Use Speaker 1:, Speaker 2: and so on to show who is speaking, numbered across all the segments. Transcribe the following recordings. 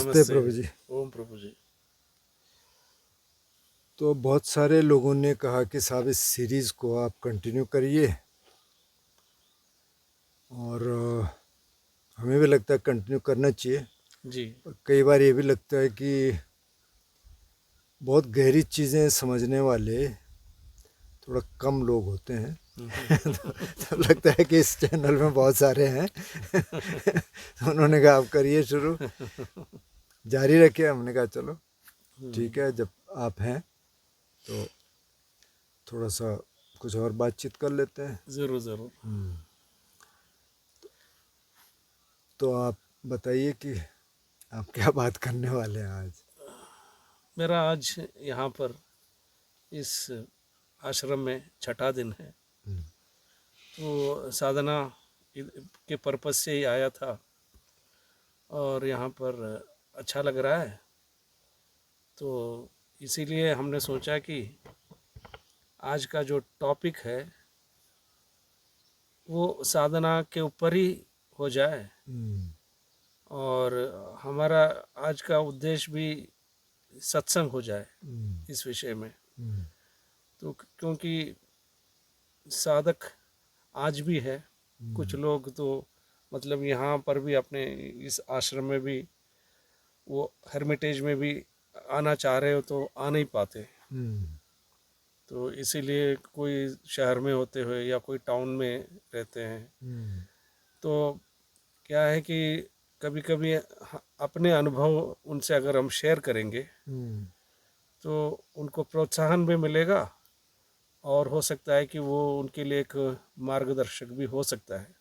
Speaker 1: नमस्ते प्रभु जी।
Speaker 2: ओम प्रभु जी।
Speaker 1: तो बहुत सारे लोगों ने कहा कि साहब इस सीरीज़ को आप कंटिन्यू करिए और हमें भी लगता है कंटिन्यू करना चाहिए।
Speaker 2: जी
Speaker 1: पर कई बार ये भी लगता है कि बहुत गहरी चीज़ें समझने वाले थोड़ा कम लोग होते हैं। तो लगता है कि इस चैनल में बहुत सारे हैं। तो उन्होंने कहा आप करिए शुरू, जारी रखिए। हमने कहा चलो ठीक है, जब आप हैं तो थोड़ा सा कुछ और बातचीत कर लेते हैं।
Speaker 2: ज़रूर ज़रूर।
Speaker 1: तो आप बताइए कि आप क्या बात करने वाले हैं आज।
Speaker 2: मेरा आज यहाँ पर इस आश्रम में छठा दिन है, तो साधना के पर्पज़ से ही आया था और यहाँ पर अच्छा लग रहा है, तो इसीलिए हमने सोचा कि आज का जो टॉपिक है वो साधना के ऊपर ही हो जाए। और हमारा आज का उद्देश्य भी सत्संग हो जाए इस विषय में। तो क्योंकि साधक आज भी है, कुछ लोग तो मतलब यहाँ पर भी अपने इस आश्रम में भी वो हेर्मिटेज में भी आना चाह रहे हो तो आ नहीं पाते। तो इसीलिए कोई शहर में होते हुए या कोई टाउन में रहते हैं, तो क्या है कि कभी कभी अपने अनुभव उनसे अगर हम शेयर करेंगे तो उनको प्रोत्साहन भी मिलेगा और हो सकता है कि वो उनके लिए एक मार्गदर्शक भी हो सकता है।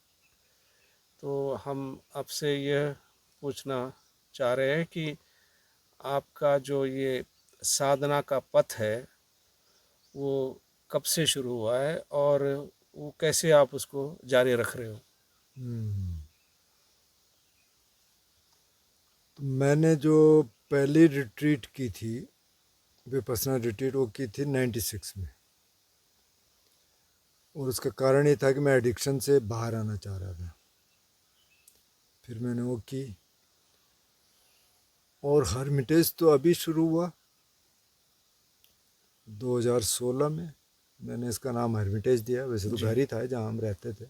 Speaker 2: तो हम आपसे यह पूछना चाह रहे हैं कि आपका जो ये साधना का पथ है वो कब से शुरू हुआ है और वो कैसे आप उसको जारी रख रहे हो।
Speaker 1: तो मैंने जो पहली रिट्रीट की थी, विपස්සना रिट्रीट, वो की थी 96 में। और उसका कारण ये था कि मैं एडिक्शन से बाहर आना चाह रहा था। फिर मैंने वो की और हर्मिटेज तो अभी शुरू हुआ 2016 में। मैंने इसका नाम हर्मिटेज दिया, वैसे तो घर ही था जहाँ हम रहते थे।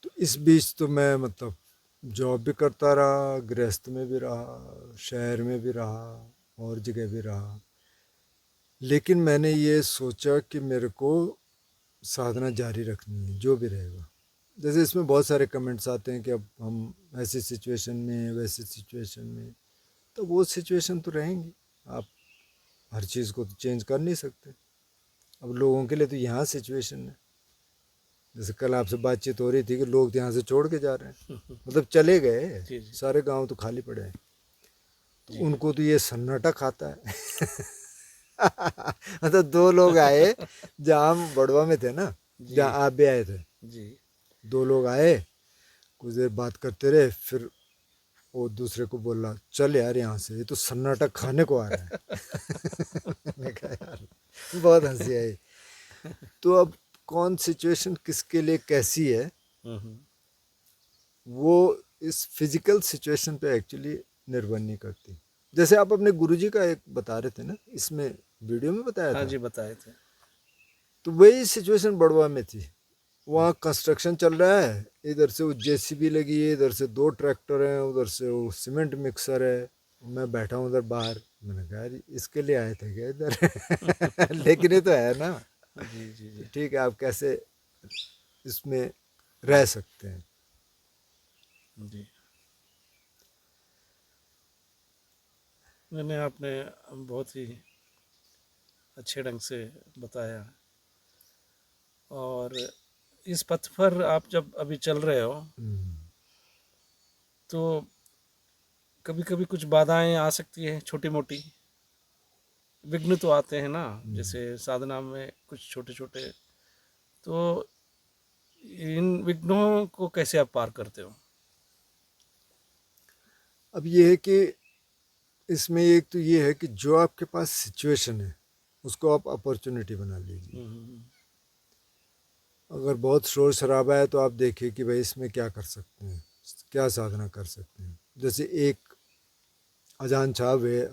Speaker 1: तो इस बीच तो मैं मतलब जॉब भी करता रहा, गृहस्थ में भी रहा, शहर में भी रहा और जगह भी रहा। लेकिन मैंने ये सोचा कि मेरे को साधना जारी रखनी है, जो भी रहेगा। जैसे इसमें बहुत सारे कमेंट्स आते हैं कि अब हम ऐसी सिचुएशन में, वैसी सिचुएशन में, तो वो सिचुएशन तो रहेंगी। आप हर चीज़ को तो चेंज कर नहीं सकते। अब लोगों के लिए तो यहाँ सिचुएशन है। जैसे कल आपसे बातचीत हो रही थी कि लोग यहाँ से छोड़ के जा रहे हैं, मतलब चले गए,
Speaker 2: जी जी
Speaker 1: सारे गांव तो खाली पड़े हैं। तो
Speaker 2: जी
Speaker 1: उनको तो ये सन्नाटा खाता है। मतलब दो लोग आए जहाँ हम बड़वा में थे ना,
Speaker 2: जी
Speaker 1: जहाँ आप भी आए थे।
Speaker 2: जी
Speaker 1: दो लोग आए, कुछ देर बात करते रहे, फिर वो दूसरे को बोला चल यार यहाँ से, ये तो सन्नाटा खाने को आ रहा है। मैंने कहा यार, बहुत हंसी आई। तो अब कौन सिचुएशन किसके लिए कैसी है, वो इस फिजिकल सिचुएशन पे एक्चुअली निर्भर नहीं करती। जैसे आप अपने गुरुजी का एक बता रहे थे ना, इसमें वीडियो में बताया
Speaker 2: हाँ
Speaker 1: था,
Speaker 2: जी बताए थे।
Speaker 1: तो वही सिचुएशन बड़वा में थी। वहाँ कंस्ट्रक्शन चल रहा है, इधर से वो जेसीबी लगी है, इधर से दो ट्रैक्टर हैं, उधर से वो सीमेंट मिक्सर है। मैं बैठा हूँ उधर बाहर। मैंने कहा यार इसके लिए आए थे क्या इधर। लेकिन ये तो है ना।
Speaker 2: जी जी
Speaker 1: तो
Speaker 2: जी
Speaker 1: ठीक है, आप कैसे इसमें रह सकते हैं।
Speaker 2: जी। मैंने आपने बहुत ही अच्छे ढंग से बताया। और इस पथ पर आप जब अभी चल रहे हो तो कभी कभी कुछ बाधाएं आ सकती है, छोटी मोटी विघ्न तो आते हैं ना, जैसे साधना में कुछ छोटे छोटे। तो इन विघ्नों को कैसे आप पार करते हो।
Speaker 1: अब ये है कि इसमें एक तो ये है कि जो आपके पास सिचुएशन है उसको आप अपॉर्चुनिटी बना लीजिए। अगर बहुत शोर शराबा है तो आप देखिए कि भाई इसमें क्या कर सकते हैं। क्या साधना कर सकते हैं। जैसे एक अजान साहब है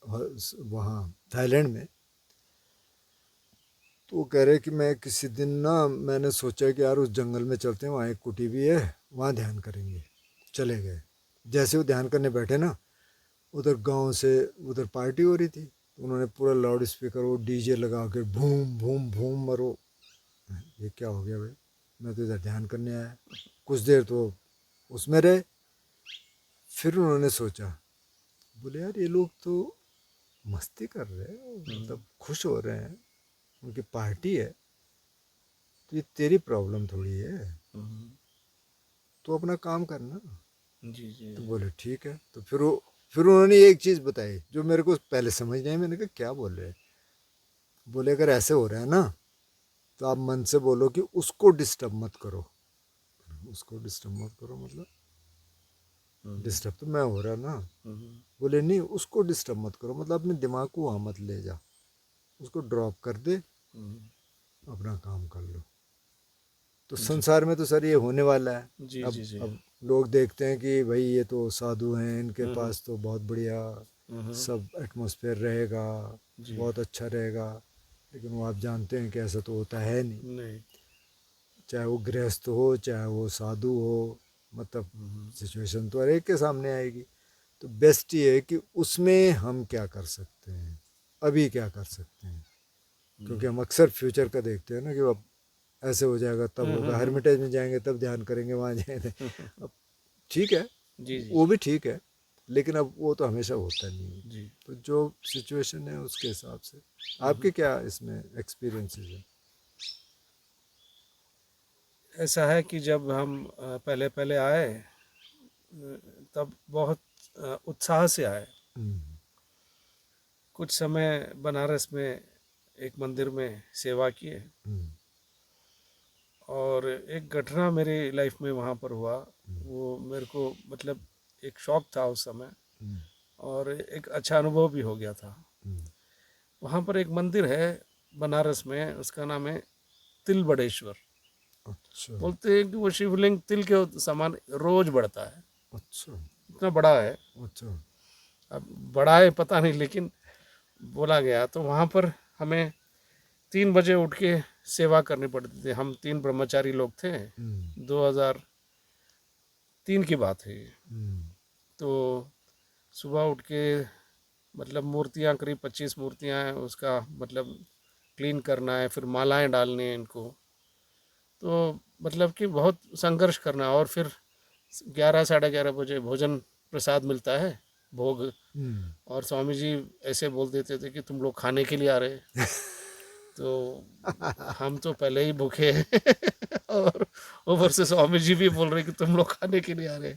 Speaker 1: वहाँ थाईलैंड में, तो वो कह रहे कि मैं किसी दिन ना, मैंने सोचा कि यार उस जंगल में चलते हैं, वहाँ एक कुटी भी है, वहाँ ध्यान करेंगे। चले गए। जैसे वो ध्यान करने बैठे ना, उधर गांव से उधर पार्टी हो रही थी, तो उन्होंने पूरा लाउड स्पीकर वो डीजे लगा के भूम भूम भूम मरो। ये क्या हो गया भाई, मैं तो इधर ध्यान करने आया। कुछ देर तो उसमें रहे, फिर उन्होंने सोचा, बोले यार ये लोग तो मस्ती कर रहे हैं, मतलब खुश हो रहे हैं, उनकी पार्टी है, तो ये तेरी प्रॉब्लम थोड़ी है, तो अपना काम करना।
Speaker 2: जी जी
Speaker 1: तो बोले ठीक है। तो फिर उन्होंने एक चीज़ बताई जो मेरे को पहले समझ नहीं आई। मैंने कहा क्या बोल रहे हैं। बोले अगर ऐसे हो रहा है ना, तो आप मन से बोलो कि उसको डिस्टर्ब मत करो। उसको डिस्टर्ब मत करो मतलब डिस्टर्ब तो मैं हो रहा ना। बोले नहीं, उसको डिस्टर्ब मत करो मतलब अपने दिमाग को वहाँ मत ले जा, उसको ड्रॉप कर दे, अपना काम कर लो। तो संसार में तो सर ये होने वाला है।
Speaker 2: जी
Speaker 1: अब
Speaker 2: जी जी
Speaker 1: अब लोग देखते हैं कि भाई ये तो साधु हैं, इनके पास तो बहुत बढ़िया सब एटमॉस्फेयर रहेगा,
Speaker 2: जी
Speaker 1: बहुत अच्छा रहेगा, लेकिन वो आप जानते हैं कि ऐसा तो होता है नहीं।
Speaker 2: नहीं
Speaker 1: चाहे वो गृहस्थ हो, चाहे वो साधु हो, मतलब सिचुएशन तो हर एक के सामने आएगी। तो बेस्ट ये है कि उसमें हम क्या कर सकते हैं, अभी क्या कर सकते हैं, क्योंकि हम अक्सर फ्यूचर का देखते हैं ना कि अब ऐसे हो जाएगा, तब होगा, हर्मिटेज में जाएंगे तब ध्यान करेंगे, वहाँ जाएंगे। अब ठीक है,
Speaker 2: जी जी
Speaker 1: वो भी ठीक है, लेकिन अब वो तो हमेशा होता नहीं है।
Speaker 2: जी
Speaker 1: तो जो सिचुएशन है उसके हिसाब से। आपके क्या इसमें एक्सपीरियंसेस हैं?
Speaker 2: ऐसा है कि जब हम पहले पहले आए, तब बहुत उत्साह से आए।
Speaker 1: हम्म,
Speaker 2: कुछ समय बनारस में एक मंदिर में सेवा किए,
Speaker 1: हम्म,
Speaker 2: और एक घटना मेरी लाइफ में वहाँ पर हुआ। वो मेरे को मतलब एक शौक था उस समय,
Speaker 1: हम्म,
Speaker 2: और एक अच्छा अनुभव भी हो गया था।
Speaker 1: हम्म।
Speaker 2: वहाँ पर एक मंदिर है बनारस में, उसका नाम है तिल बड़ेश्वर।
Speaker 1: अच्छा,
Speaker 2: बोलते हैं कि वो शिवलिंग तिल के समान रोज बढ़ता है,
Speaker 1: अच्छा,
Speaker 2: इतना बड़ा है।
Speaker 1: अच्छा।
Speaker 2: अब बड़ा है पता नहीं, लेकिन बोला गया। तो वहाँ पर हमें 3 बजे उठ के सेवा करनी पड़ती थी। हम 3 ब्रह्मचारी लोग थे।
Speaker 1: हम्म,
Speaker 2: 2003 की बात है ये।
Speaker 1: हम्म,
Speaker 2: तो सुबह उठ के मतलब मूर्तियाँ, करीब 25 मूर्तियाँ हैं, उसका मतलब क्लीन करना है, फिर मालाएं डालनी है इनको। तो मतलब कि बहुत संघर्ष करना है। और फिर 11 साढ़े 11 बजे भोजन प्रसाद मिलता है, भोग।
Speaker 1: हम्म।
Speaker 2: और स्वामी जी ऐसे बोल देते थे कि तुम लोग खाने के लिए आ रहे। तो हम तो पहले ही भूखे हैं और ऊपर से स्वामी जी भी बोल रहे कि तुम लोग खाने के लिए आ रहे।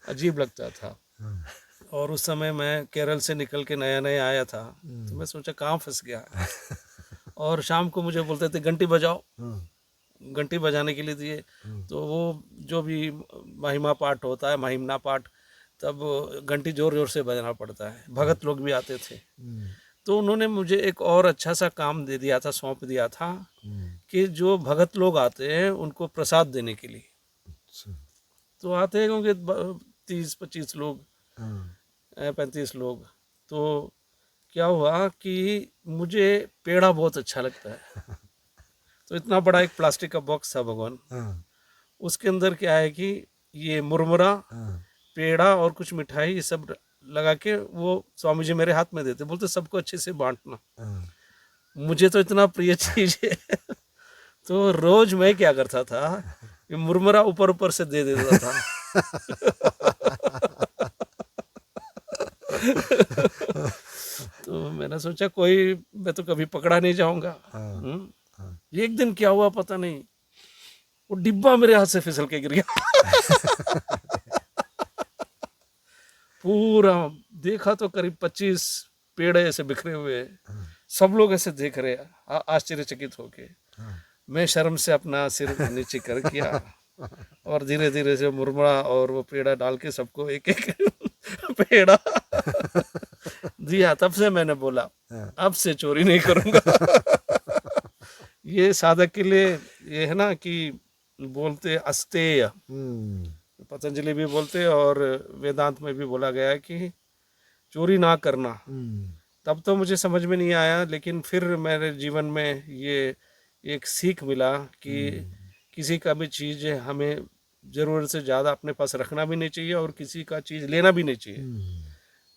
Speaker 2: अजीब लगता था। और उस समय मैं केरल से निकल के नया नया आया था, तो मैं सोचा कहाँ फंस गया है। और शाम को मुझे बोलते थे घंटी बजाओ,
Speaker 1: हाँ,
Speaker 2: घंटी बजाने के लिए दिए। तो वो जो भी महिमा पाठ होता है, महिमना पाठ, तब घंटी जोर जोर से बजाना पड़ता है। भगत लोग भी आते थे।
Speaker 1: हम्म,
Speaker 2: तो उन्होंने मुझे एक और अच्छा सा काम दे दिया था, सौंप दिया था,
Speaker 1: हम्म।
Speaker 2: कि जो भगत लोग आते हैं उनको प्रसाद देने के लिए।
Speaker 1: अच्छा,
Speaker 2: तो आते हैं क्योंकि 30-25 लोग,
Speaker 1: हाँ,
Speaker 2: 35 लोग। तो क्या हुआ कि मुझे पेड़ा बहुत अच्छा लगता है। तो इतना बड़ा एक प्लास्टिक का बॉक्स था भगवान,
Speaker 1: हाँ,
Speaker 2: उसके अंदर क्या है कि ये मुरमुरा,
Speaker 1: हाँ,
Speaker 2: पेड़ा और कुछ मिठाई, ये सब लगा के वो स्वामी जी मेरे हाथ में देते, बोलते सबको अच्छे से बांटना।
Speaker 1: हाँ।
Speaker 2: मुझे तो इतना प्रिय चीज है। तो रोज मैं क्या करता था, ये मुरमुरा ऊपर ऊपर से दे देता था। तो मैंने सोचा कोई, मैं तो कभी पकड़ा नहीं जाऊंगा।
Speaker 1: हाँ, हाँ।
Speaker 2: एक दिन क्या हुआ पता नहीं, वो डिब्बा मेरे हाथ से फिसल के गिर गया। पूरा देखा तो करीब 25 पेड़ ऐसे बिखरे हुए हैं। सब लोग ऐसे देख रहे हैं आश्चर्यचकित होके। मैं शर्म से अपना सिर नीचे कर किया, और धीरे धीरे से मुरमुरा और वो पेड़ा डाल के सबको एक एक पेड़ा दिया। तब से मैंने बोला
Speaker 1: हाँ।
Speaker 2: अब से चोरी नहीं करूंगा। ये साधक के लिए ये है ना कि बोलते अस्तेय,
Speaker 1: हम्म,
Speaker 2: पतंजलि भी बोलते और वेदांत में भी बोला गया है कि चोरी ना करना। तब तो मुझे समझ में नहीं आया, लेकिन फिर मेरे जीवन में ये एक सीख मिला कि किसी का भी चीज़ हमें ज़रूरत से ज़्यादा अपने पास रखना भी नहीं चाहिए और किसी का चीज़ लेना भी नहीं चाहिए।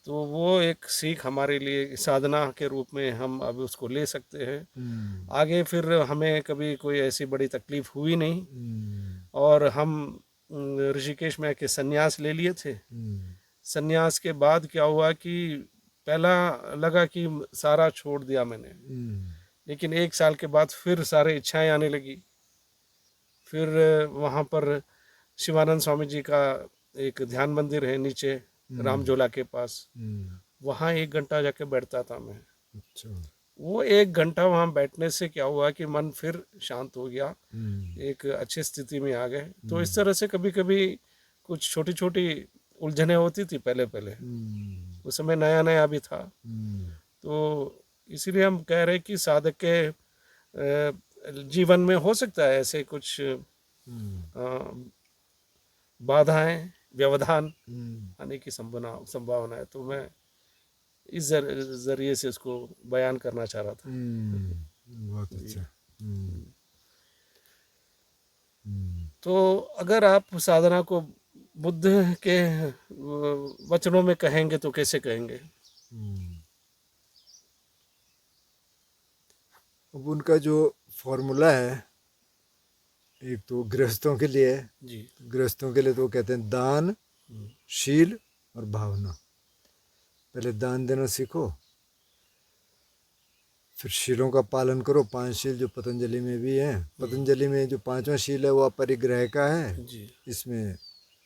Speaker 2: तो वो एक सीख हमारे लिए साधना के रूप में हम अब उसको ले सकते हैं। आगे फिर हमें कभी कोई ऐसी बड़ी तकलीफ हुई नहीं और हम ऋषिकेश में आके संन्यास ले लिए थे। संन्यास के बाद क्या हुआ कि पहला लगा कि सारा छोड़ दिया मैंने, लेकिन 1 साल के बाद फिर सारे इच्छाएं आने लगी। फिर वहाँ पर शिवानंद स्वामी जी का एक ध्यान मंदिर है नीचे रामझोला के पास, वहाँ 1 घंटा जाके बैठता था मैं।
Speaker 1: अच्छा।
Speaker 2: वो 1 घंटा वहाँ बैठने से क्या हुआ कि मन फिर शांत हो गया, एक अच्छी स्थिति में आ गए। तो इस तरह से कभी कभी कुछ छोटी छोटी उलझने होती थी पहले पहले, उस समय नया नया भी था। तो इसीलिए हम कह रहे हैं कि साधक के जीवन में हो सकता है ऐसे कुछ बाधाएं, व्यवधान आने की संभावना है। तो मैं इस जरिए से उसको बयान करना चाह रहा था।
Speaker 1: बहुत अच्छा।
Speaker 2: तो अगर आप साधना को बुद्ध के वचनों में कहेंगे तो कैसे कहेंगे?
Speaker 1: अब उनका जो फॉर्मूला है, एक तो गृहस्थों के लिए है।
Speaker 2: जी।
Speaker 1: गृहस्थों के लिए तो वो कहते हैं दान, शील और भावना। पहले दान देना सीखो, फिर शीलों का पालन करो। 5 शील जो पतंजलि में भी हैं। पतंजलि में जो 5वां शील है वो अपरिग्रह का है।
Speaker 2: जी।
Speaker 1: इसमें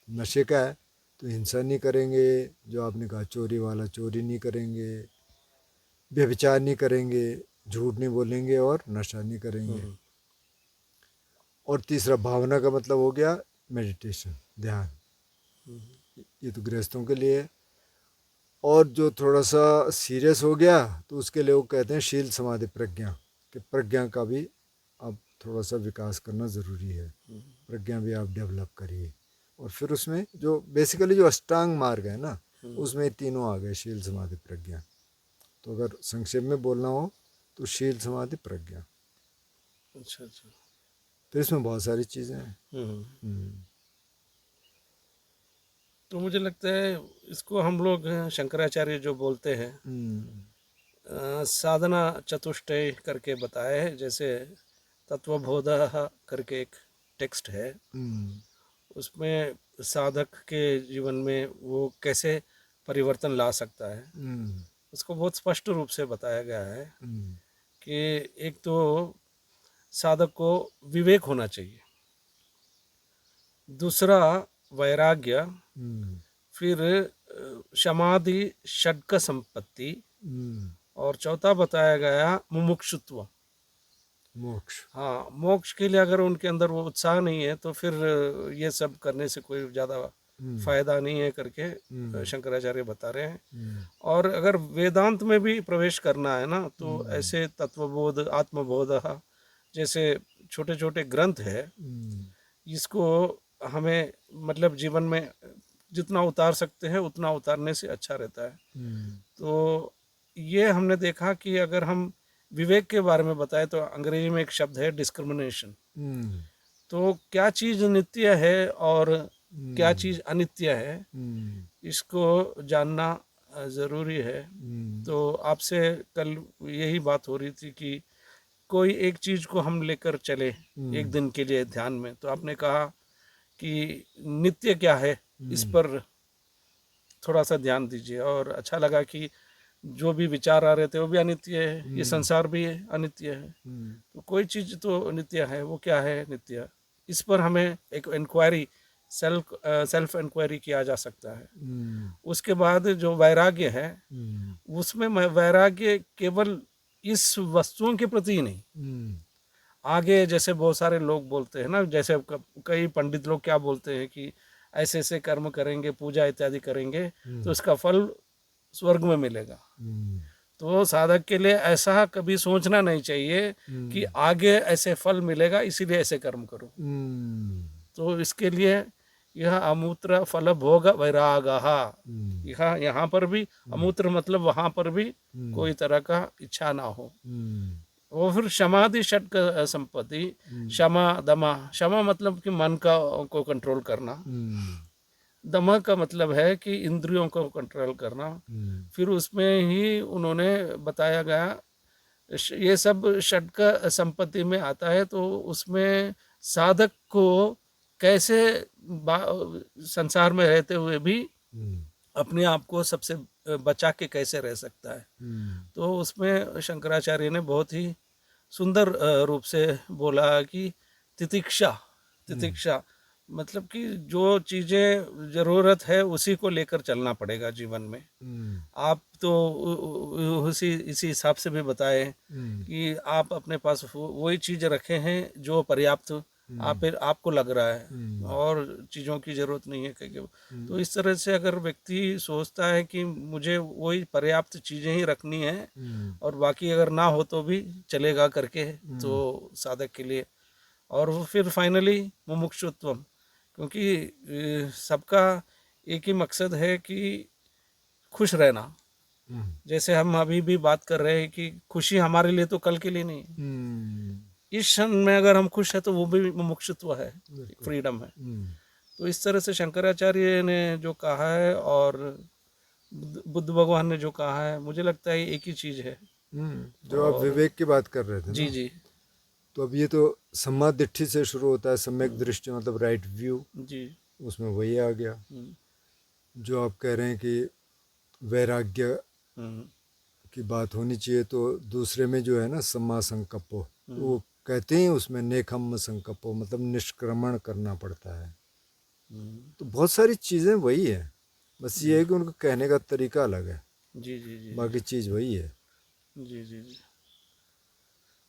Speaker 1: नशे का है, तो हिंसा नहीं करेंगे, जो आपने कहा चोरी वाला, चोरी नहीं करेंगे, व्यभिचार नहीं करेंगे, झूठ नहीं बोलेंगे और नशा नहीं करेंगे। और तीसरा भावना का मतलब हो गया मेडिटेशन, ध्यान। ये तो गृहस्थों के लिए है। और जो थोड़ा सा सीरियस हो गया तो उसके लिए वो कहते हैं शील समाधि प्रज्ञा, कि प्रज्ञा का भी अब थोड़ा सा विकास करना ज़रूरी है। प्रज्ञा भी आप डेवलप करिए। और फिर उसमें जो बेसिकली जो अष्टांग मार्ग है ना, उसमें तीनों आ गए, शील समाधि प्रज्ञा। तो अगर संक्षेप में बोलना हो तो शील समाधि प्रज्ञा।
Speaker 2: अच्छा अच्छा।
Speaker 1: तो इसमें बहुत सारी चीज़ें हैं।
Speaker 2: तो मुझे लगता है इसको हम लोग शंकराचार्य जो बोलते हैं साधना चतुष्टय करके बताया है। जैसे तत्वबोध करके एक टेक्स्ट है, उसमें साधक के जीवन में वो कैसे परिवर्तन ला सकता है उसको बहुत स्पष्ट रूप से बताया गया है कि एक तो साधक को विवेक होना चाहिए, दूसरा वैराग्य, फिर समाधि षड्क संपत्ति, और चौथा बताया गया मुमुक्षुत्व,
Speaker 1: मोक्ष।
Speaker 2: हाँ, मोक्ष के लिए अगर उनके अंदर वो उत्साह नहीं है तो फिर ये सब करने से कोई ज़्यादा फायदा नहीं है करके शंकराचार्य बता रहे हैं। और अगर वेदांत में भी प्रवेश करना है ना तो ऐसे तत्वबोध, आत्मबोध जैसे छोटे छोटे ग्रंथ है, इसको हमें मतलब जीवन में जितना उतार सकते हैं उतना उतारने से अच्छा रहता है। तो ये हमने देखा कि अगर हम विवेक के बारे में बताएं तो अंग्रेजी में एक शब्द है डिस्क्रिमिनेशन। तो क्या चीज़ नित्य है और क्या चीज़ अनित्य है, इसको जानना ज़रूरी है। तो आपसे कल यही बात हो रही थी कि कोई एक चीज़ को हम लेकर चले एक दिन के लिए ध्यान में, तो आपने कहा कि नित्य क्या है इस पर थोड़ा सा ध्यान दीजिए। और अच्छा लगा कि जो भी विचार आ रहे थे वो भी अनित्य है, ये संसार भी अनित्य है। तो कोई चीज़ तो नित्य है, वो क्या है नित्य, इस पर हमें एक इंक्वायरी, सेल्फ इंक्वायरी किया जा सकता है। उसके बाद जो वैराग्य है उसमें वैराग्य केवल इस वस्तुओं के प्रति ही नहीं, आगे जैसे बहुत सारे लोग बोलते हैं ना, जैसे कई पंडित लोग क्या बोलते हैं कि ऐसे ऐसे कर्म करेंगे, पूजा इत्यादि करेंगे तो उसका फल स्वर्ग में मिलेगा। तो साधक के लिए ऐसा कभी सोचना नहीं चाहिए कि आगे ऐसे फल मिलेगा इसीलिए ऐसे कर्म करो। तो इसके लिए यह अमूत्र फल भोग वैरागः। यहाँ पर भी अमूत्र मतलब वहाँ पर भी कोई तरह का इच्छा ना हो। वो फिर क्षमादि षट संपत्ति, क्षमा दमा, क्षमा मतलब कि मन का को कंट्रोल करना, दमा का मतलब है कि इंद्रियों को कंट्रोल करना। फिर उसमें ही उन्होंने बताया गया ये सब षटक संपत्ति में आता है। तो उसमें साधक को कैसे संसार में रहते हुए भी अपने आप को सबसे बचा के कैसे रह सकता है। तो उसमें शंकराचार्य ने बहुत ही सुंदर रूप से बोला कि तितिक्षा, तितिक्षा मतलब कि जो चीज़ें ज़रूरत है उसी को लेकर चलना पड़ेगा जीवन में। आप तो उसी इसी हिसाब से भी बताए कि आप अपने पास वही चीज़ रखे हैं जो पर्याप्त आपको लग रहा है और चीज़ों की ज़रूरत नहीं है कहीं। तो इस तरह से अगर व्यक्ति सोचता है कि मुझे वही पर्याप्त चीज़ें ही रखनी है और बाकी अगर ना हो तो भी चलेगा करके, तो साधक के लिए। और वो फिर फाइनली मुमुक्षुत्वम, क्योंकि सबका एक ही मकसद है कि खुश रहना। जैसे हम अभी भी बात कर रहे हैं कि खुशी हमारे लिए तो कल के लिए नहीं है। इस क्षण में अगर हम खुश है तो वो भी मुमुक्षुत्व है, फ्रीडम है। तो इस तरह से शंकराचार्य ने जो कहा है और बुद्ध भगवान ने जो कहा है, मुझे लगता है एक ही चीज़ है।
Speaker 1: जो आप विवेक की बात कर रहे थे
Speaker 2: जी
Speaker 1: ना,
Speaker 2: जी
Speaker 1: तो अब ये तो सम्मा दिट्ठी से शुरू होता है, सम्यक दृष्टि मतलब राइट व्यू,
Speaker 2: जी।
Speaker 1: उसमें वही आ गया। जो आप कह रहे हैं कि वैराग्य की बात होनी चाहिए, तो दूसरे में जो है ना सम्मा संकप्पो, वो कहते हैं उसमें नेकम्म संकप्पो मतलब निष्क्रमण करना पड़ता है। तो बहुत सारी चीज़ें वही है, बस ये है कि उनको कहने का तरीका अलग है।
Speaker 2: जी जी जी
Speaker 1: बाकी चीज़ वही है।
Speaker 2: जी जी जी।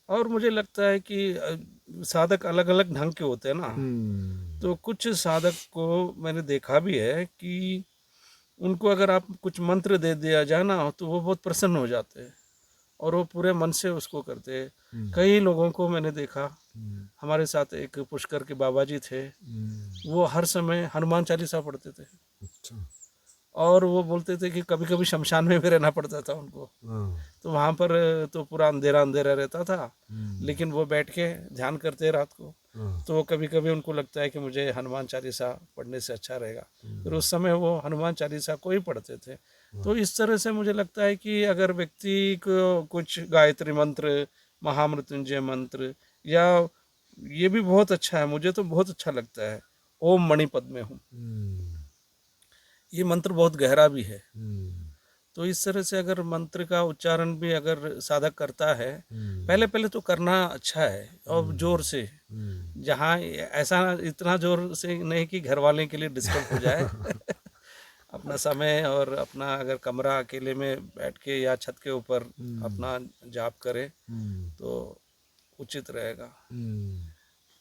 Speaker 2: और मुझे लगता है कि साधक अलग अलग ढंग के होते हैं ना। तो कुछ साधक को मैंने देखा भी है कि उनको अगर आप कुछ मंत्र दे दिया जाए ना तो वो बहुत प्रसन्न हो जाते हैं और वो पूरे मन से उसको करते हैं। कई लोगों को मैंने देखा, हमारे साथ एक पुष्कर के बाबा जी थे, वो हर समय हनुमान चालीसा पढ़ते थे।
Speaker 1: अच्छा।
Speaker 2: और वो बोलते थे कि कभी कभी शमशान में भी रहना पड़ता था उनको। तो वहाँ पर तो पूरा अंधेरा अंधेरा रहता था, लेकिन वो बैठ के ध्यान करते रात को। तो कभी कभी उनको लगता है कि मुझे हनुमान चालीसा पढ़ने से अच्छा रहेगा, फिर उस समय वो हनुमान चालीसा को ही पढ़ते थे। तो इस तरह से मुझे लगता है कि अगर व्यक्ति को कुछ गायत्री मंत्र, महामृत्युंजय मंत्र, या ये भी बहुत अच्छा है, मुझे तो बहुत अच्छा लगता है, ओम मणि पद्मे हूँ, ये मंत्र बहुत गहरा भी है। तो इस तरह से अगर मंत्र का उच्चारण भी अगर साधक करता है, पहले पहले तो करना अच्छा है और जोर से, जहाँ ऐसा इतना जोर से नहीं कि घर वाले के लिए डिस्टर्ब हो जाए अपना समय और अपना अगर कमरा अकेले में बैठ के या छत के ऊपर अपना जाप करे तो उचित रहेगा।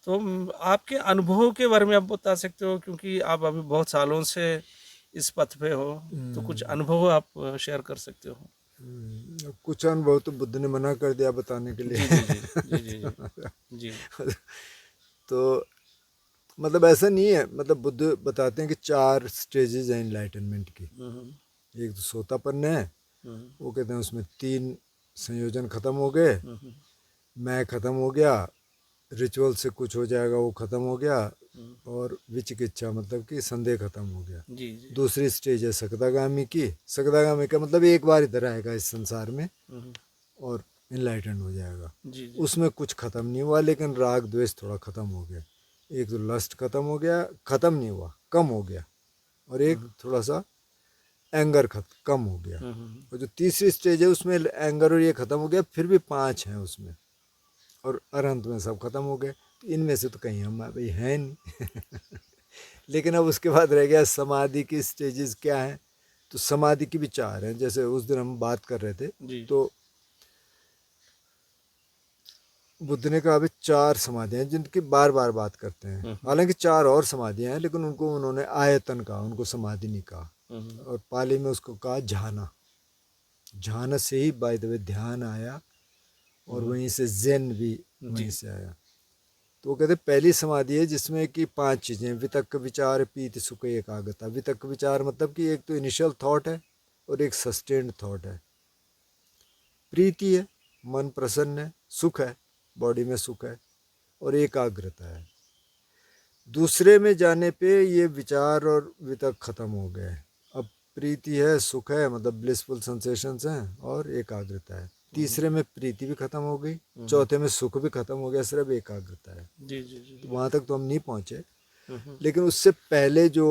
Speaker 2: तो आपके अनुभव के बारे में आप बता सकते हो, क्योंकि आप अभी बहुत सालों से इस पथ पे हो, तो कुछ अनुभव आप शेयर कर सकते हो।
Speaker 1: कुछ अनुभव तो बुद्ध ने मना कर दिया बताने के लिए।
Speaker 2: जी जी जी जी जी जी जी।
Speaker 1: तो मतलब ऐसा नहीं है, मतलब बुद्ध बताते हैं कि 4 स्टेजेस हैं इनलाइटनमेंट की। एक तो सोतापन्न है, वो कहते हैं उसमें 3 संयोजन खत्म हो गए, मैं खत्म हो गया, रिचुअल से कुछ हो जाएगा वो खत्म हो गया, और विचिकित्सा मतलब कि संदेह खत्म हो गया।
Speaker 2: जी जी
Speaker 1: दूसरी स्टेज है सकदागामी की। सकदागामी का मतलब एक बार इधर आएगा इस संसार में और इनलाइटन हो जाएगा।
Speaker 2: जी
Speaker 1: उसमें कुछ ख़त्म नहीं हुआ, लेकिन राग द्वेष थोड़ा ख़त्म हो गया। एक तो लस्ट ख़त्म हो गया, ख़त्म नहीं हुआ, कम हो गया, और एक थोड़ा सा एंगर कम हो गया। और जो तीसरी स्टेज है उसमें एंगर और ये ख़त्म हो गया, फिर भी 5 हैं उसमें, और अरंत में सब ख़त्म हो गए। तो इनमें से तो कहीं हम भाई हैं नहीं लेकिन अब उसके बाद रह गया समाधि की स्टेजेस क्या हैं। तो समाधि की भी 4 हैं। जैसे उस दिन हम बात कर रहे थे,
Speaker 2: जी
Speaker 1: तो बुद्ध ने कहा अभी 4 समाधियाँ हैं जिनकी बार बार बात करते हैं। हालांकि 4 और समाधियाँ हैं, लेकिन उनको उन्होंने आयतन कहा, उनको समाधि नहीं कहा। और पाली में उसको कहा झाना। झाना से ही बाय द वे ध्यान आया, और वहीं से ज़ेन भी वहीं से आया। तो वो कहते पहली समाधि है जिसमें कि 5 चीज़ें, वितक्क विचार पीति सुख एकाग्रता। वितक्क विचार मतलब कि एक तो इनिशियल थॉट है और एक सस्टेन्ड थॉट है। प्रीति है, मन प्रसन्न है, सुख है, बॉडी में सुख है, और एकाग्रता है। दूसरे में जाने पे ये विचार और वितक खत्म हो गए। अब प्रीति है, सुख है, मतलब ब्लिसफुल सेंसेशंस हैं, और एकाग्रता है। तीसरे में प्रीति भी खत्म हो गई, चौथे में सुख भी खत्म हो गया, सिर्फ एकाग्रता है।
Speaker 2: जी जी जी
Speaker 1: तो वहाँ तक तो हम नहीं पहुँचे,
Speaker 2: हम्म,
Speaker 1: लेकिन उससे पहले जो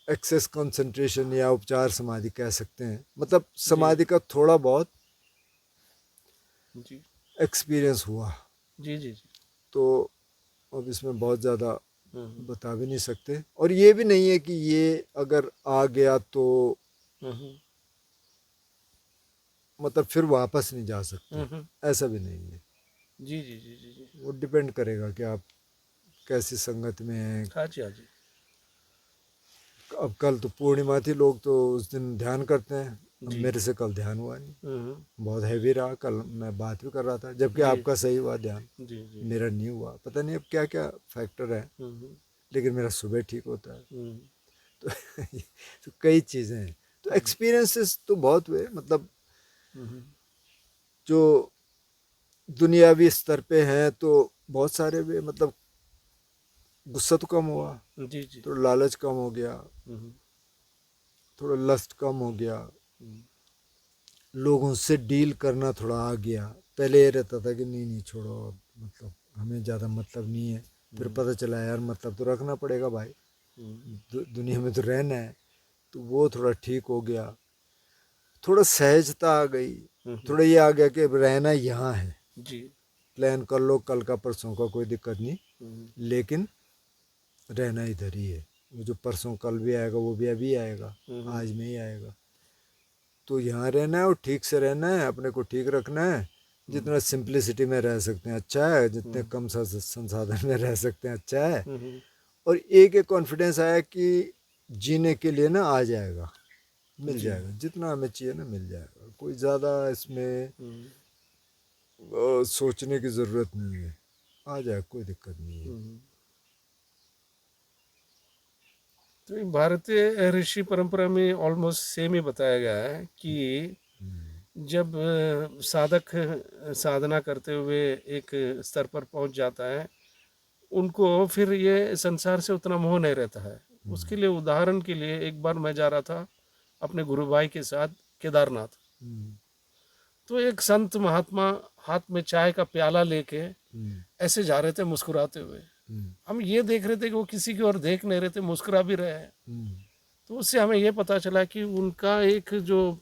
Speaker 1: एक्सेस कंसंट्रेशन या उपचार समाधि कह सकते हैं, मतलब समाधि का थोड़ा बहुत
Speaker 2: जी
Speaker 1: एक्सपीरियंस हुआ।
Speaker 2: जी जी जी
Speaker 1: तो अब इसमें बहुत ज़्यादा
Speaker 2: हम्म,
Speaker 1: बता भी नहीं सकते, और ये भी नहीं है कि ये अगर आ गया तो
Speaker 2: हम्म,
Speaker 1: मतलब फिर वापस नहीं जा सकते,
Speaker 2: हम्म,
Speaker 1: ऐसा भी नहीं है।
Speaker 2: जी जी जी जी जी
Speaker 1: वो डिपेंड करेगा कि आप कैसी संगत में हैं।
Speaker 2: हाँ जी हाँ जी
Speaker 1: अब कल तो पूर्णिमा थी, लोग तो उस दिन ध्यान करते हैं। अब
Speaker 2: जी
Speaker 1: मेरे से कल ध्यान हुआ नहीं,
Speaker 2: हम्म,
Speaker 1: बहुत हैवी रहा। कल मैं बात भी कर रहा था, जबकि
Speaker 2: जी
Speaker 1: आपका सही हुआ ध्यान,
Speaker 2: जी जी
Speaker 1: मेरा नहीं हुआ। पता नहीं अब क्या क्या फैक्टर है,
Speaker 2: हम्म,
Speaker 1: लेकिन मेरा सुबह ठीक होता है।
Speaker 2: हम्म,
Speaker 1: तो, तो कई चीज़ें हैं। तो एक्सपीरियंसेस तो बहुत हुए, मतलब
Speaker 2: हम्म,
Speaker 1: जो दुनियावी स्तर पे हैं तो बहुत सारे हुए। मतलब गुस्सा तो कम हुआ,
Speaker 2: जी जी
Speaker 1: थोड़ा लालच कम हो गया,
Speaker 2: हम्म,
Speaker 1: थोड़ा लस्ट कम हो गया,
Speaker 2: हम्म,
Speaker 1: लोगों से डील करना थोड़ा आ गया। पहले ये रहता था कि नहीं नहीं छोड़ो, अब मतलब हमें ज़्यादा मतलब नहीं है। फिर पता चला यार मतलब तो रखना पड़ेगा भाई,
Speaker 2: हम्म,
Speaker 1: दुनिया में तो रहना है। तो वो थोड़ा ठीक हो गया, थोड़ा सहजता आ गई।
Speaker 2: हम्म,
Speaker 1: थोड़ा ये आ गया कि अब रहना यहाँ है,
Speaker 2: जी
Speaker 1: प्लान कर लो कल का परसों का, कोई दिक्कत नहीं,
Speaker 2: हम्म,
Speaker 1: लेकिन रहना इधर ही है। वो जो परसों कल भी आएगा वो भी अभी आएगा, आज में ही आएगा। तो यहाँ रहना है और ठीक से रहना है, अपने को ठीक रखना है। जितना सिंप्लिसिटी में रह सकते हैं अच्छा है, जितने कम संसाधन में रह सकते हैं अच्छा है।
Speaker 2: हम्म,
Speaker 1: और एक कॉन्फिडेंस आया कि जीने के लिए ना आ जाएगा, मिल
Speaker 2: जी
Speaker 1: जाएगा, जितना हमें चाहिए ना मिल जाएगा। कोई ज़्यादा इसमें
Speaker 2: हम्म,
Speaker 1: सोचने की ज़रूरत नहीं है, आ जाए, कोई दिक्कत नहीं है।
Speaker 2: हम्म। तो ये भारतीय ऋषि परंपरा में ऑलमोस्ट सेम ही बताया गया है कि जब साधक साधना करते हुए एक स्तर पर पहुंच जाता है, उनको फिर ये संसार से उतना मोह नहीं रहता है। उसके लिए उदाहरण के लिए एक बार मैं जा रहा था अपने गुरु भाई के साथ केदारनाथ।
Speaker 1: हम्म,
Speaker 2: तो एक संत महात्मा हाथ में चाय का प्याला लेके
Speaker 1: हम्म,
Speaker 2: ऐसे जा रहे थे मुस्कुराते हुए।
Speaker 1: हम्म,
Speaker 2: हम ये देख रहे थे कि वो किसी की ओर देख नहीं रहे थे, मुस्कुरा भी रहे हैं।
Speaker 1: हम्म,
Speaker 2: तो उससे हमें ये पता चला कि उनका एक जो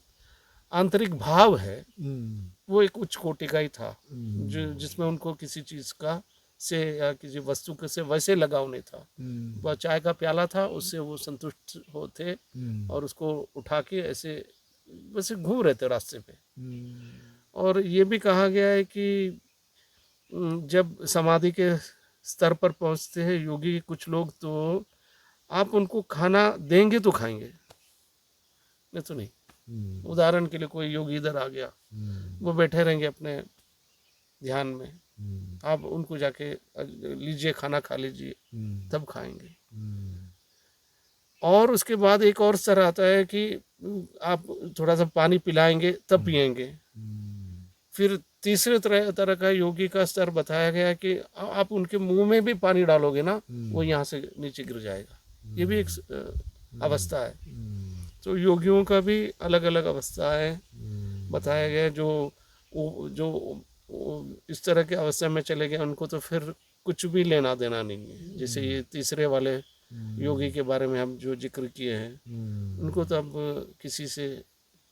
Speaker 2: आंतरिक भाव है
Speaker 1: हम्म,
Speaker 2: वो एक उच्च कोटि का ही था, जो
Speaker 1: हम्म,
Speaker 2: जिसमें उनको किसी चीज़ का से या किसी वस्तु के से वैसे लगाव नहीं था।
Speaker 1: हम्म,
Speaker 2: वह चाय का प्याला था, उससे वो संतुष्ट होते
Speaker 1: हम्म,
Speaker 2: और उसको उठा के ऐसे वैसे घूम रहे थे रास्ते पे।
Speaker 1: हम्म,
Speaker 2: और ये भी कहा गया है कि जब समाधि के स्तर पर पहुंचते हैं योगी कुछ लोग, तो आप उनको खाना देंगे तो खाएंगे, नहीं तो नहीं।
Speaker 1: हम्म,
Speaker 2: उदाहरण के लिए कोई योगी इधर आ गया,
Speaker 1: हम्म,
Speaker 2: वो बैठे रहेंगे अपने ध्यान में,
Speaker 1: हम्म,
Speaker 2: आप उनको जाके लीजिए खाना खा लीजिए,
Speaker 1: हम्म,
Speaker 2: तब खाएंगे।
Speaker 1: हम्म,
Speaker 2: और उसके बाद एक और स्तर आता है कि आप थोड़ा सा पानी पिलाएंगे तब पिएंगे।
Speaker 1: हम्म,
Speaker 2: फिर तीसरे तरह तरह का योगी का स्तर बताया गया कि आप उनके मुंह में भी पानी डालोगे ना, वो यहाँ से नीचे गिर जाएगा। ये भी एक अवस्था है। तो योगियों का भी अलग अलग अवस्था है बताया गया। जो इस तरह की अवस्था में चले गए उनको तो फिर कुछ भी लेना देना नहीं है। जैसे ये तीसरे वाले योगी के बारे में हम जो जिक्र किए हैं, उनको तो अब किसी से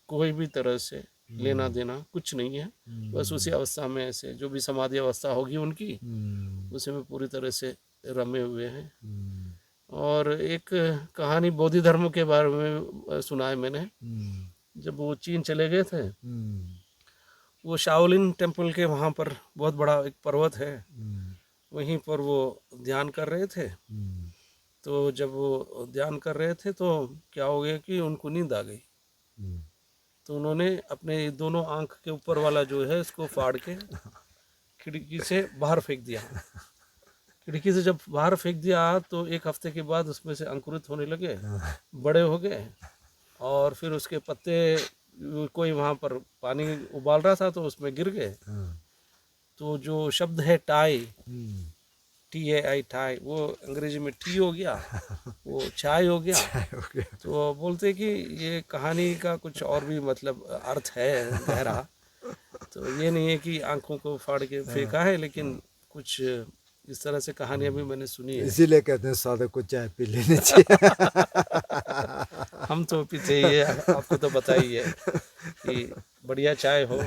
Speaker 2: कोई भी तरह से लेना देना कुछ नहीं है। बस उसी अवस्था में ऐसे जो भी समाधि अवस्था होगी उनकी, उसी में पूरी तरह से रमे हुए हैं। और एक कहानी बोधि धर्म के बारे में सुना है मैंने। जब वो चीन चले गए थे, वो शाओलिन टेम्पल के वहाँ पर बहुत बड़ा एक पर्वत है, वहीं पर वो ध्यान कर रहे थे। तो जब वो ध्यान कर रहे थे तो क्या हो गया कि उनको नींद आ गई। तो उन्होंने अपने दोनों आंख के ऊपर वाला जो है इसको फाड़ के खिड़की से बाहर फेंक दिया। खिड़की से जब बाहर फेंक दिया तो एक हफ्ते के बाद उसमें से अंकुरित होने लगे,
Speaker 1: हाँ,
Speaker 2: बड़े हो गए, और फिर उसके पत्ते कोई वहाँ पर पानी उबाल रहा था तो उसमें गिर गए।
Speaker 1: हाँ,
Speaker 2: तो जो शब्द है टाई,
Speaker 1: हम्म,
Speaker 2: TAI टाई, वो अंग्रेजी में टी हो गया, वो चाय हो गया।
Speaker 1: चाय हो गया।
Speaker 2: तो बोलते कि ये कहानी का कुछ और भी मतलब अर्थ है गहरा। तो ये नहीं है कि आंखों को फाड़ के
Speaker 1: हाँ,
Speaker 2: फेंका है, लेकिन कुछ इस तरह से कहानियां भी मैंने सुनी है।
Speaker 1: इसीलिए कहते हैं साधक को चाय पी लेनी चाहिए।
Speaker 2: हम तो पीते ही है, आपको तो पता ही है कि बढ़िया चाय हो।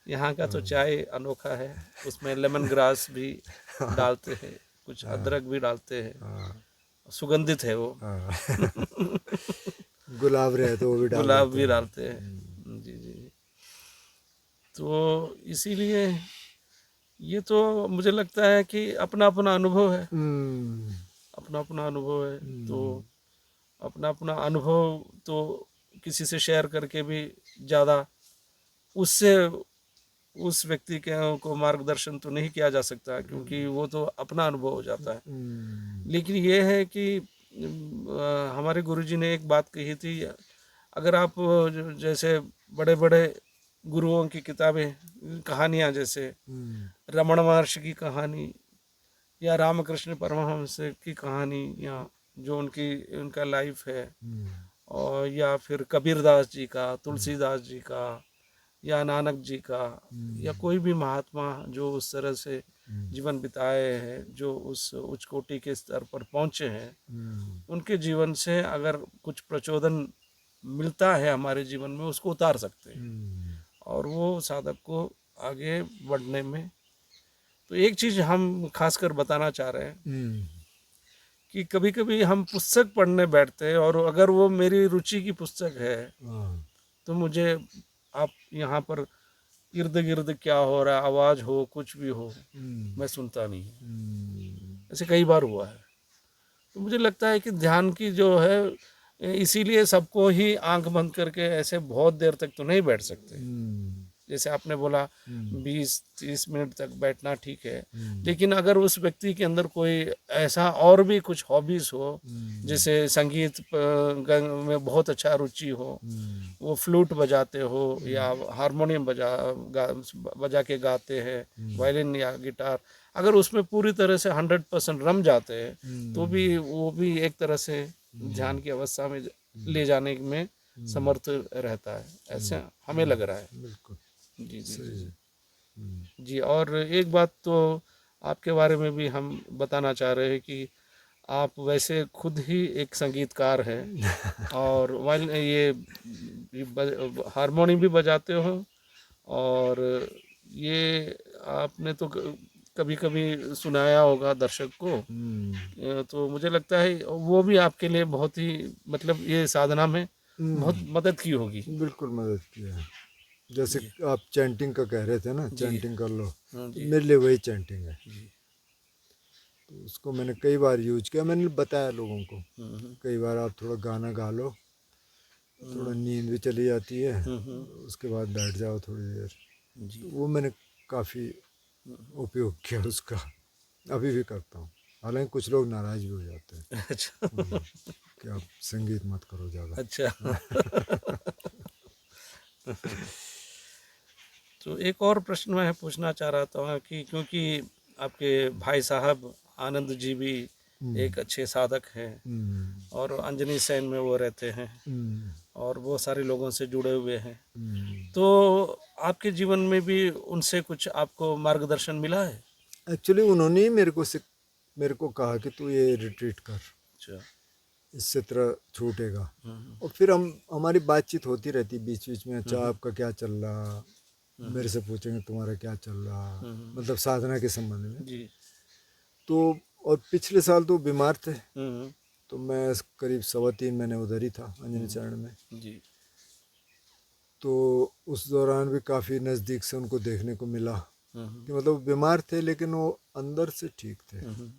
Speaker 2: यहाँ का तो चाय अनोखा है, उसमें लेमन ग्रास भी डालते हैं, कुछ अदरक भी डालते हैं,
Speaker 1: हाँ,
Speaker 2: सुगंधित है वो।
Speaker 1: हाँ, गुलाब रहे तो वो भी डाल
Speaker 2: गुलाब
Speaker 1: देते
Speaker 2: भी
Speaker 1: हैं।
Speaker 2: डालते हैं। जी जी। तो इसीलिए ये तो मुझे लगता है कि अपना अपना अनुभव है,
Speaker 1: हम्म,
Speaker 2: अपना अपना अनुभव है। तो
Speaker 1: हम्म,
Speaker 2: अपना अपना अनुभव तो किसी से शेयर करके भी ज़्यादा उससे उस व्यक्ति के को मार्गदर्शन तो नहीं किया जा सकता, क्योंकि वो तो अपना अनुभव हो जाता है।
Speaker 1: हम्म,
Speaker 2: लेकिन ये है कि हमारे गुरुजी ने एक बात कही थी, अगर आप जैसे बड़े बड़े गुरुओं की किताबें, कहानियाँ, जैसे
Speaker 1: हम्म,
Speaker 2: रमण महर्षि की कहानी या रामकृष्ण परमहंस की कहानी, या जो उनका लाइफ है,
Speaker 1: हम्म,
Speaker 2: और या फिर कबीरदास जी का, तुलसीदास जी का, या नानक जी का, या कोई भी महात्मा जो उस तरह से जीवन बिताए हैं, जो उस उच्च कोटि के स्तर पर पहुँचे हैं,
Speaker 1: हम्म,
Speaker 2: उनके जीवन से अगर कुछ प्रचोदन मिलता है हमारे जीवन में, उसको उतार सकते हैं,
Speaker 1: हम्म,
Speaker 2: और वो साधक को आगे बढ़ने में। तो एक चीज़ हम खासकर बताना चाह रहे हैं
Speaker 1: हम्म,
Speaker 2: कि कभी कभी हम पुस्तक पढ़ने बैठते हैं, और अगर वो मेरी रुचि की पुस्तक है,
Speaker 1: हाँ,
Speaker 2: तो मुझे आप यहाँ पर इर्द गिर्द क्या हो रहा है, आवाज़ हो, कुछ भी हो,
Speaker 1: हम्म,
Speaker 2: मैं सुनता नहीं हूँ।
Speaker 1: हम्म,
Speaker 2: ऐसे कई बार हुआ है। तो मुझे लगता है कि ध्यान की जो है, इसीलिए सबको ही आंख बंद करके ऐसे बहुत देर तक तो नहीं बैठ सकते।
Speaker 1: हम्म,
Speaker 2: जैसे आपने बोला
Speaker 1: हम्म,
Speaker 2: 20-30 मिनट तक बैठना ठीक है,
Speaker 1: हम्म,
Speaker 2: लेकिन अगर उस व्यक्ति के अंदर कोई ऐसा और भी कुछ हॉबीज हो,
Speaker 1: हम्म,
Speaker 2: जैसे संगीत में बहुत अच्छा रुचि हो,
Speaker 1: हम्म,
Speaker 2: वो फ्लूट बजाते हो या हारमोनियम बजा के गाते हैं, वायलिन या गिटार, अगर उसमें पूरी तरह से 100% रम जाते हैं, तो भी वो भी एक तरह से ध्यान की अवस्था में ले जाने में समर्थ रहता है, ऐसे हमें लग रहा है।
Speaker 1: बिल्कुल
Speaker 2: जी जी जी
Speaker 1: सही
Speaker 2: जी।
Speaker 1: है। हम्म,
Speaker 2: जी, और एक बात तो आपके बारे में भी हम बताना चाह रहे हैं कि आप वैसे खुद ही एक संगीतकार हैं, और वाइल हारमोनियम भी बजाते हो, और ये आपने तो कभी कभी सुनाया होगा दर्शक को।
Speaker 1: हम्म,
Speaker 2: तो मुझे लगता है वो भी आपके लिए बहुत ही, मतलब ये साधना में बहुत
Speaker 1: हम्म,
Speaker 2: मदद की होगी।
Speaker 1: बिल्कुल मदद किया है। जैसे
Speaker 2: जी
Speaker 1: आप चैंटिंग का कह रहे थे ना,
Speaker 2: जी।
Speaker 1: चैंटिंग कर लो,
Speaker 2: हाँ
Speaker 1: तो
Speaker 2: जी
Speaker 1: मेरे लिए वही चैंटिंग है।
Speaker 2: जी।
Speaker 1: तो उसको मैंने कई बार यूज किया, मैंने बताया लोगों को।
Speaker 2: हम्म
Speaker 1: कई बार आप थोड़ा गाना गा लो, थोड़ा
Speaker 2: हम्म
Speaker 1: नींद भी चली जाती है,
Speaker 2: हम्म।
Speaker 1: उसके बाद बैठ जाओ थोड़ी देर।
Speaker 2: जी।
Speaker 1: तो वो मैंने काफ़ी उपयोग किया उसका, अभी भी करता हूँ। हालांकि कुछ लोग नाराज़ भी हो जाते हैं
Speaker 2: अच्छा।
Speaker 1: कि आप संगीत मत करो ज़्यादा।
Speaker 2: अच्छा। तो एक और प्रश्न मैं पूछना चाह रहा था कि क्योंकि आपके भाई साहब आनंद जी भी
Speaker 1: हम्म,
Speaker 2: एक अच्छे साधक हैं,
Speaker 1: हम्म,
Speaker 2: और अंजनी सेन में वो रहते हैं,
Speaker 1: हम्म,
Speaker 2: और बहुत सारे लोगों से जुड़े हुए हैं।
Speaker 1: हम्म।
Speaker 2: तो आपके जीवन में भी उनसे कुछ आपको मार्गदर्शन मिला है?
Speaker 1: एक्चुअली उन्होंने ही मेरे को कहा कि तू ये रिट्रीट कर,
Speaker 2: अच्छा।
Speaker 1: इससे तेरा छूटेगा।
Speaker 2: हम्म
Speaker 1: और फिर हम हमारी बातचीत होती रहती बीच बीच में, अच्छा
Speaker 2: हम्म
Speaker 1: आपका क्या चल रहा, मेरे से पूछेंगे तुम्हारा क्या चल रहा,
Speaker 2: हम्म।
Speaker 1: मतलब साधना के संबंध में।
Speaker 2: जी।
Speaker 1: तो और पिछले साल तो बीमार थे,
Speaker 2: हम्म
Speaker 1: तो मैं करीब 3.25 महीने उधर ही था अंजनी
Speaker 2: हम्म।
Speaker 1: चरण में।
Speaker 2: जी।
Speaker 1: तो उस दौरान भी काफ़ी नज़दीक से उनको देखने को मिला
Speaker 2: हम्म
Speaker 1: कि मतलब वो बीमार थे लेकिन वो अंदर से ठीक थे,
Speaker 2: हम्म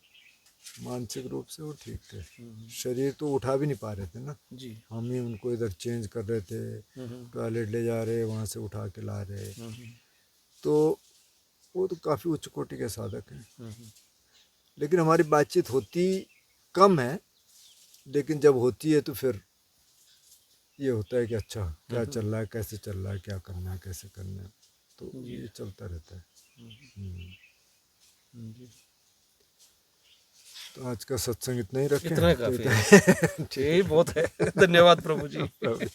Speaker 1: मानसिक रूप से वो ठीक थे।
Speaker 2: हम्म।
Speaker 1: शरीर तो उठा भी नहीं पा रहे थे ना,
Speaker 2: जी।
Speaker 1: हम ही उनको इधर चेंज कर रहे थे,
Speaker 2: हम्म
Speaker 1: टॉयलेट ले जा रहे, वहाँ से उठा के ला रहे।
Speaker 2: हम्म
Speaker 1: तो वो तो काफ़ी उच्च कोटि के साधक हैं,
Speaker 2: हम्म,
Speaker 1: लेकिन हमारी बातचीत होती कम है, लेकिन जब होती है तो फिर ये होता है कि अच्छा क्या चल रहा है, कैसे चल रहा है, क्या करना है, कैसे करना है, तो
Speaker 2: जी।
Speaker 1: ये चलता रहता है। हम्म।
Speaker 2: जी।
Speaker 1: तो आज का सत्संग इतना ही रखें
Speaker 2: इतना
Speaker 1: तो
Speaker 2: काफी है,
Speaker 1: इतना ठीक
Speaker 2: यही बहुत है। धन्यवाद प्रभु जी।
Speaker 1: है।